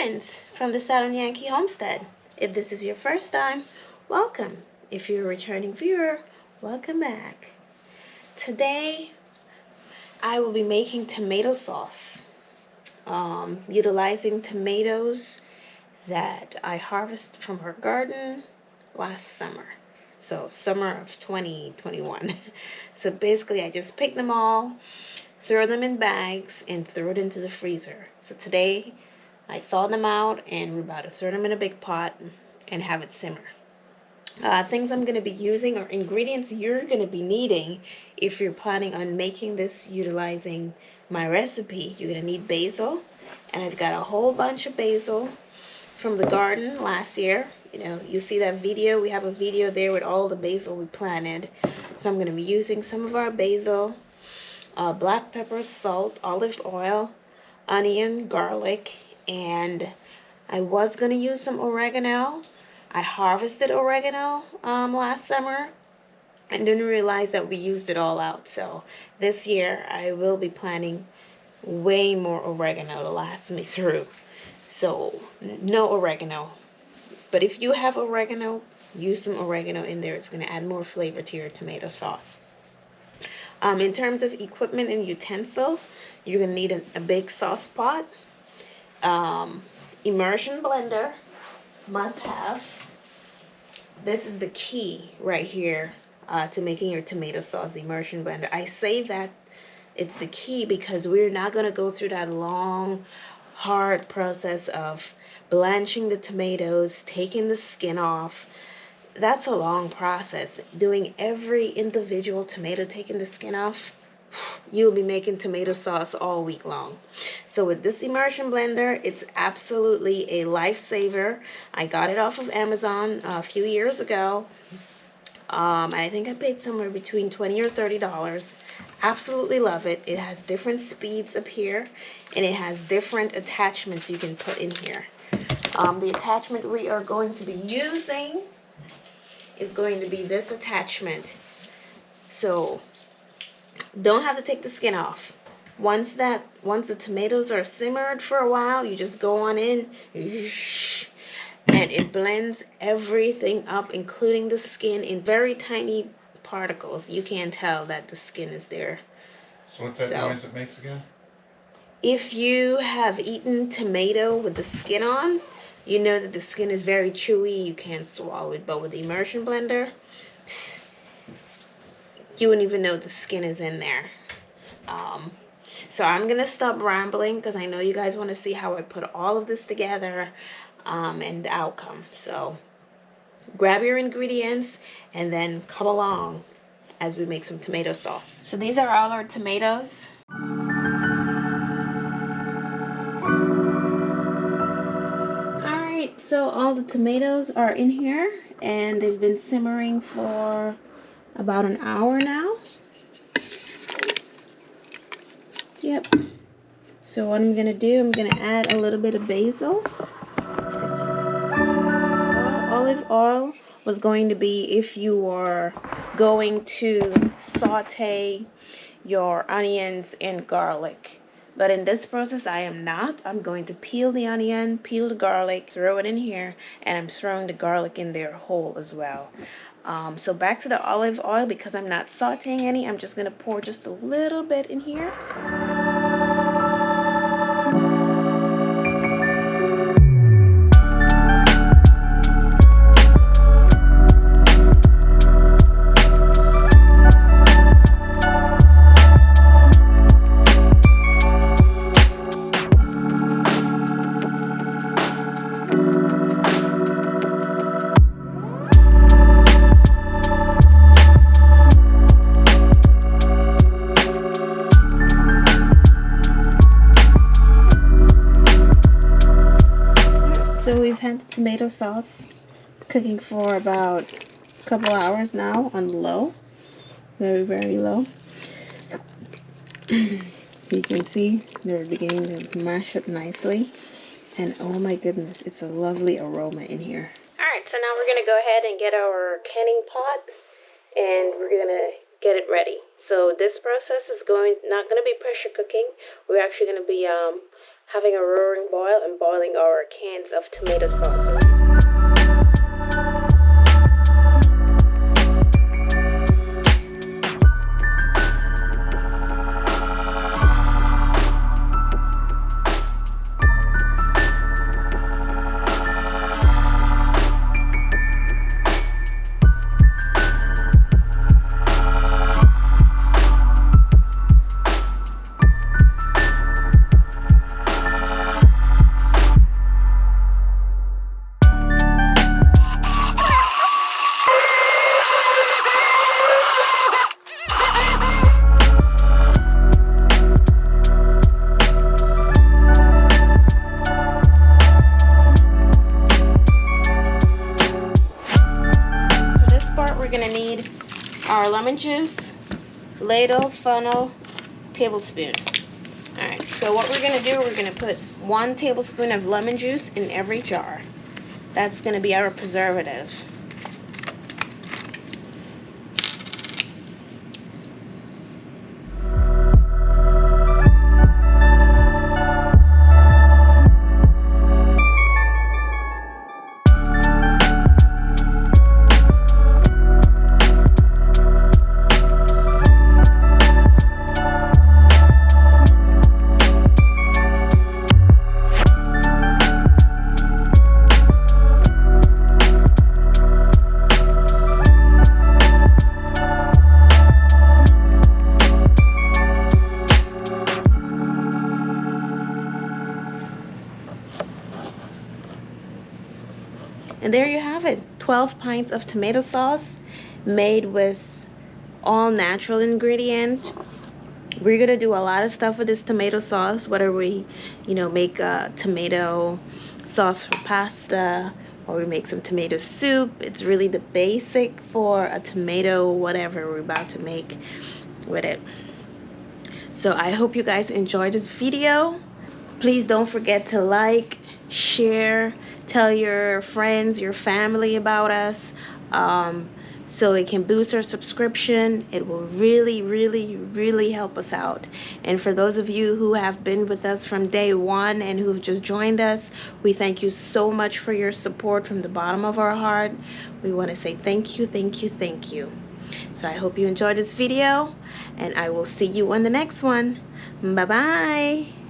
Greetings from the JOAT Yankee Homestead. If this is your first time, welcome. If you're a returning viewer, welcome back. Today, I will be making tomato sauce, utilizing tomatoes that I harvested from her garden last summer. So summer of 2021. So basically I just picked them all, throw them in bags, and throw it into the freezer. So today I thawed them out, and we're about to throw them in a big pot and have it simmer. Things I'm going to be using, or ingredients you're going to be needing if you're planning on making this utilizing my recipe. You're going to need basil, and I've got a whole bunch of basil from the garden last year. You know, you see that video, we have a video there with all the basil we planted. So I'm going to be using some of our basil, black pepper, salt, olive oil, onion, garlic, and I was going to use some oregano. I harvested oregano last summer and didn't realize that we used it all out. So this year I will be planning way more oregano to last me through. So no oregano. But if you have oregano, use some oregano in there. It's going to add more flavor to your tomato sauce. In terms of equipment and utensil, you're going to need a big sauce pot. Immersion blender, must have. This is the key right here to making your tomato sauce, the immersion blender. I say that it's the key because we're not going to go through that long, hard process of blanching the tomatoes, taking the skin off. That's a long process. Doing every individual tomato, taking the skin off, you'll be making tomato sauce all week long. So with this immersion blender, it's absolutely a lifesaver. I got it off of Amazon a few years ago. I think I paid somewhere between $20 or $30. Absolutely love it. It has different speeds up here, and it has different attachments you can put in here. The attachment we are going to be using is going to be this attachment. So don't have to take the skin off. Once the tomatoes are simmered for a while, you just go on in and it blends everything up, including the skin, in very tiny particles. You can't tell that the skin is there. So what's that noise it makes again? If you have eaten tomato with the skin on, you know that the skin is very chewy. You can't swallow it. But with the immersion blender, you wouldn't even know the skin is in there. So I'm going to stop rambling because I know you guys want to see how I put all of this together and the outcome. So grab your ingredients and then come along as we make some tomato sauce. So these are all our tomatoes. Alright, so all the tomatoes are in here and they've been simmering for about an hour now. Yep. So what I'm going to do, I'm going to add a little bit of basil. Olive oil was going to be if you are going to saute your onions and garlic. But in this process, I am not. I'm going to peel the onion, peel the garlic, throw it in here, and I'm throwing the garlic in there whole as well. So back to the olive oil, because I'm not sauteing any, I'm just going to pour just a little bit in here. So we've had the tomato sauce cooking for about a couple hours now on low, very, very low. You can see they're beginning to mash up nicely, and oh my goodness, it's a lovely aroma in here. Alright, so now we're going to go ahead and get our canning pot, and we're going to get it ready. So this process is not going to be pressure cooking. We're actually going to be having a roaring boil and boiling our cans of tomato sauce. We're gonna need our lemon juice, ladle, funnel, tablespoon. All right, so what we're gonna do, we're gonna put 1 tablespoon of lemon juice in every jar. That's gonna be our preservative. And there you have it, 12 pints of tomato sauce made with all natural ingredient. We're gonna do a lot of stuff with this tomato sauce, whether we, make a tomato sauce for pasta or we make some tomato soup. It's really the basic for a tomato, whatever we're about to make with it. So I hope you guys enjoyed this video. Please don't forget to like, share, tell your friends, your family about us, so it can boost our subscription. It will really, really, really help us out. And for those of you who have been with us from day one and who've just joined us, we thank you so much for your support from the bottom of our heart. We want to say thank you, thank you, thank you. So I hope you enjoyed this video, and I will see you on the next one. Bye-bye.